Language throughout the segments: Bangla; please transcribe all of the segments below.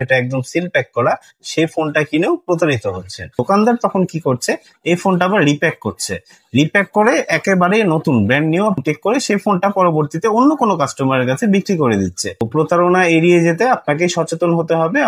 এটা একদম সিল প্যাক করা সেই ফোনটা কিনেও প্রতারিত হচ্ছে। দোকানদার তখন কি করছে, এই ফোনটা আবার রিপ্যাক করছে, রিপ্যাক করে একেবারে নতুন ব্র্যান্ড নিউ টেক করে সেই ফোনটা পরবর্তীতে অন্য কোনো কাস্টমারের কাছে বিক্রি করে দিচ্ছে। প্রতারণা এড়িয়ে যেতে আপনাকে সচেতন হতে হবে।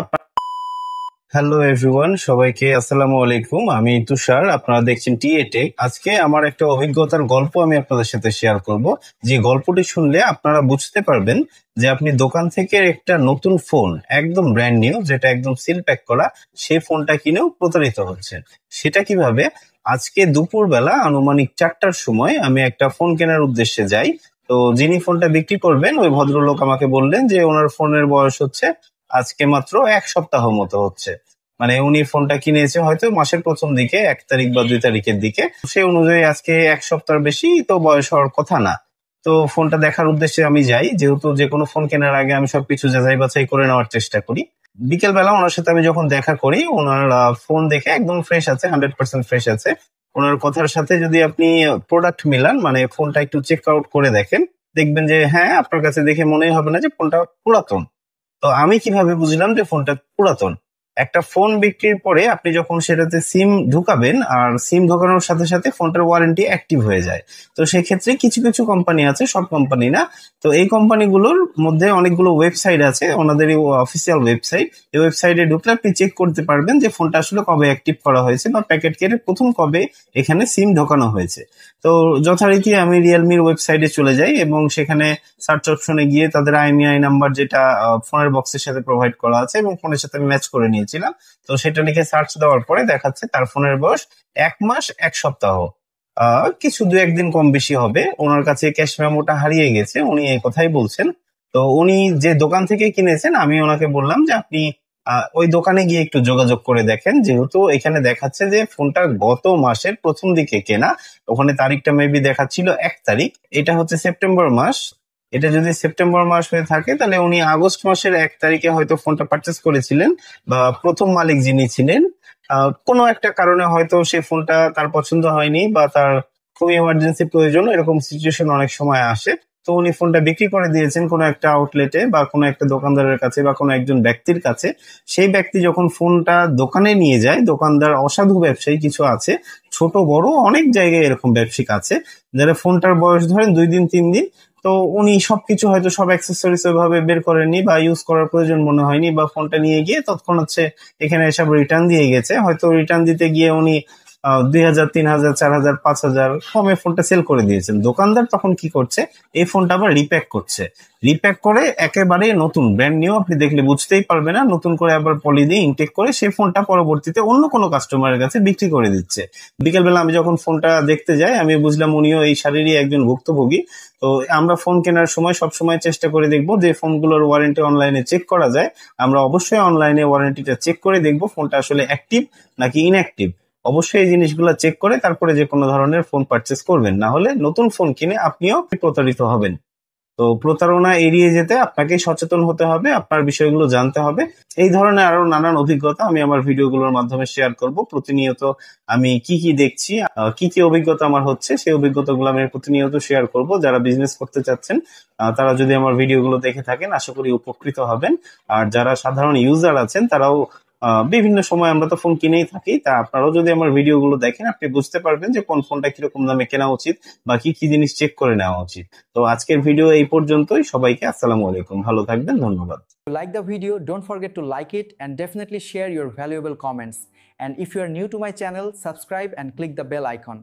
হ্যালো এভরিওয়ান, সবাইকে আসসালামু আলাইকুম। আমি তুষার, আপনারা দেখছেন টিএ টেক। আজকে আমার একটা অভিজ্ঞতার গল্প আমি আপনাদের সাথে শেয়ার করব, যে গল্পটি শুনলে আপনারা বুঝতে পারবেন যে আপনি দোকান থেকে একটা নতুন ফোন একদম ব্র্যান্ড নিউ, যেটা একদম সিল প্যাক করা, সেই ফোনটা কিনেও প্রতারিত হচ্ছেন। সেটা কিভাবে? আজকে দুপুরবেলা আনুমানিক 4টার সময় আমি একটা ফোন কেনার উদ্দেশ্যে যাই। তো যিনি ফোনটা বিক্রি করবেন ওই ভদ্রলোক আমাকে বললেন যে ওনার ফোনের বয়স হচ্ছে আজকে মাত্র 1 সপ্তাহ মতো হচ্ছে। মানে উনি ফোনটা কিনেছে হয়তো মাসের প্রথম দিকে 1 তারিখ বা 2 তারিখের দিকে, সেই অনুযায়ী আজকে 1 সপ্তাহ বেশি তো বয়স হওয়ার কথা না। তো ফোনটা দেখার উদ্দেশ্যে আমি যাই, যেহেতু যে কোনো ফোন কেনার আগে আমি সবকিছু যাচাই বাছাই করে নেওয়ার চেষ্টা করি। বিকেল বেলা ওনার সাথে আমি যখন দেখা করি, ওনার ফোন দেখে একদম ফ্রেশ আছে, 100% ফ্রেশ আছে। ওনার কথার সাথে যদি আপনি প্রোডাক্ট মিলান, মানে ফোনটা একটু চেক আউট করে দেখেন, দেখবেন যে হ্যাঁ, আপনার কাছে দেখে মনেই হবে না যে ফোনটা পুরাতন। তো আমি কিভাবে বুঝলাম যে ফোনটা পুরাতন? একটা ফোন বিক্রির পরে আপনি যখন সেটাতে সিম ঢুকাবেন, আর সিম ঢোকানোর সাথে সাথে ফোনটার ওয়ারেন্টি অ্যাক্টিভ হয়ে যায়। তো সেক্ষেত্রে কিছু কিছু কোম্পানি আছে, সব কোম্পানি না। তো এই কোম্পানিগুলোর মধ্যে অনেকগুলো ওয়েবসাইট আছে, ওনাদের অফিসিয়াল ওয়েবসাইট। এই ওয়েবসাইটে ঢুকলে আপনি চেক করতে পারবেন যে ফোনটা আসলে কবে অ্যাক্টিভ করা হয়েছে বা প্যাকেট কেটে প্রথম কবে এখানে সিম ঢোকানো হয়েছে। তো যথারীতি আমি রিয়েলমির ওয়েবসাইটে চলে যাই এবং সেখানে সার্চ অপশনে গিয়ে তাদের IMEI নাম্বার, যেটা ফোনের বক্সের সাথে প্রোভাইড করা আছে এবং ফোনের সাথে ম্যাচ করে নিয়েছিলাম, তো সেটা লিখে সার্চ দেওয়ার পরে দেখাচ্ছে তার ফোনের বয়স 1 মাস 1 সপ্তাহ। কিছু 2-1 দিন কম বেশি হবে। ওনার কাছে ক্যাশ মেমোটা হারিয়ে গেছে, উনি এই কথাই বলছেন। তো উনি যে দোকান থেকে কিনেছেন, আমি ওনাকে বললাম যে আপনি ওই দোকানে গিয়ে একটু যোগাযোগ করে দেখেন, যেহেতু এখানে দেখাচ্ছে যে ফোনটা গত মাসের প্রথম দিকে কেনা। ওখানে তারিখটা মেবি দেখাচ্ছিল 1 তারিখ, এটা হচ্ছে সেপ্টেম্বর মাস। এটা যদি সেপ্টেম্বর মাস হয়ে থাকে তাহলে উনি আগস্ট মাসের 1 তারিখে হয়তো ফোনটা পারচেস করেছিলেন, বা প্রথম মালিক যিনি ছিলেন কোনো একটা কারণে হয়তো সেই ফোনটা তার পছন্দ হয়নি, বা তার খুব ইমার্জেন্সি প্রয়োজন, এরকম সিচুয়েশন অনেক সময় আসে। তো উনি ফোনটা বিক্রি করে দিয়েছেন কোনো একটা আউটলেটে বা কোনো একটা দোকানদারের কাছে বা কোনো একজন ব্যক্তির কাছে। সেই ব্যক্তি যখন ফোনটা দোকানে নিয়ে যায়, দোকানদার অসাধু ব্যবসায়ী কিছু আছে, ছোট বড় অনেক জায়গায় এরকম ব্যবসায়িক আছে, যারা ফোনটার বয়স ধরেন 2 দিন 3 দিন। তো উনি সবকিছু হয়তো সব অ্যাক্সেসরিজ ওইভাবে বের করেননি বা ইউজ করার প্রয়োজন মনে হয়নি, বা ফোনটা নিয়ে গিয়ে তৎক্ষণ হচ্ছে এখানে এসব রিটার্ন দিয়ে গেছে। হয়তো রিটার্ন দিতে গিয়ে উনি 2,000 3,000 4,000 5,000 কমে ফোনটা সেল করে দিয়েছেন। দোকানদার তখন কি করছে, এই ফোনটা আবার রিপ্যাক করছে, রিপ্যাক করে একেবারে নতুন ব্র্যান্ড নিউ, আপনি দেখলে বুঝতেই পারবে না, নতুন করে আবার পলি দিয়ে ইনটেক করে সেই ফোনটা পরবর্তীতে অন্য কোনো কাস্টমারের কাছে বিক্রি করে দিচ্ছে। বিকেলবেলা আমি যখন ফোনটা দেখতে যাই, আমি বুঝলাম উনিও এই শাড়িরই একজন ভুক্তভোগী। তো আমরা ফোন কেনার সময় সবসময় চেষ্টা করে দেখবো যে ফোনগুলোর ওয়ারেন্টি অনলাইনে চেক করা যায়। আমরা অবশ্যই অনলাইনে ওয়ারেন্টিটা চেক করে দেখবো ফোনটা আসলে অ্যাক্টিভ নাকি ইনঅ্যাক্টিভ। অবশ্যই এই জিনিসগুলো চেক করে তারপরে যে কোনো ধরনের ফোন পারচেস করবেন, না হলে নতুন ফোন কিনে আপনিও প্রতারিত হবেন। তো প্রতারণা এড়িয়ে যেতে আপনাকে সচেতন হতে হবে, আপনার বিষয়গুলো জানতে হবে। এই ধরনের আরো নানান অভিজ্ঞতা আমি আমার ভিডিওগুলোর মাধ্যমে শেয়ার করব। প্রতিনিয়ত আমি কি কি দেখছি, কি কি অভিজ্ঞতা আমার হচ্ছে, সেই অভিজ্ঞতাগুলো আমি প্রতিনিয়ত শেয়ার করব। যারা বিজনেস করতে চাচ্ছেন তারা যদি আমার ভিডিওগুলো দেখে থাকেন, আশা করি উপকৃত হবেন। আর যারা সাধারণ ইউজার আছেন তারাও বিভিন্ন সময় আমরা তো ফোন কিনেই থাকি, তা আপনারাও যদি আমার ভিডিওগুলো দেখেন আপনি বুঝতে পারবেন যে কোন ফোনটা কিরকম দামে কেনা উচিত বা কি কি জিনিস চেক করে নেওয়া উচিত। তো আজকের ভিডিও এই পর্যন্তই। সবাইকে আসসালামু আলাইকুম, ভালো থাকবেন, ধন্যবাদ। Like the video, don't forget to like it and definitely share your valuable comments. And if you are new to my channel, subscribe and click the bell icon.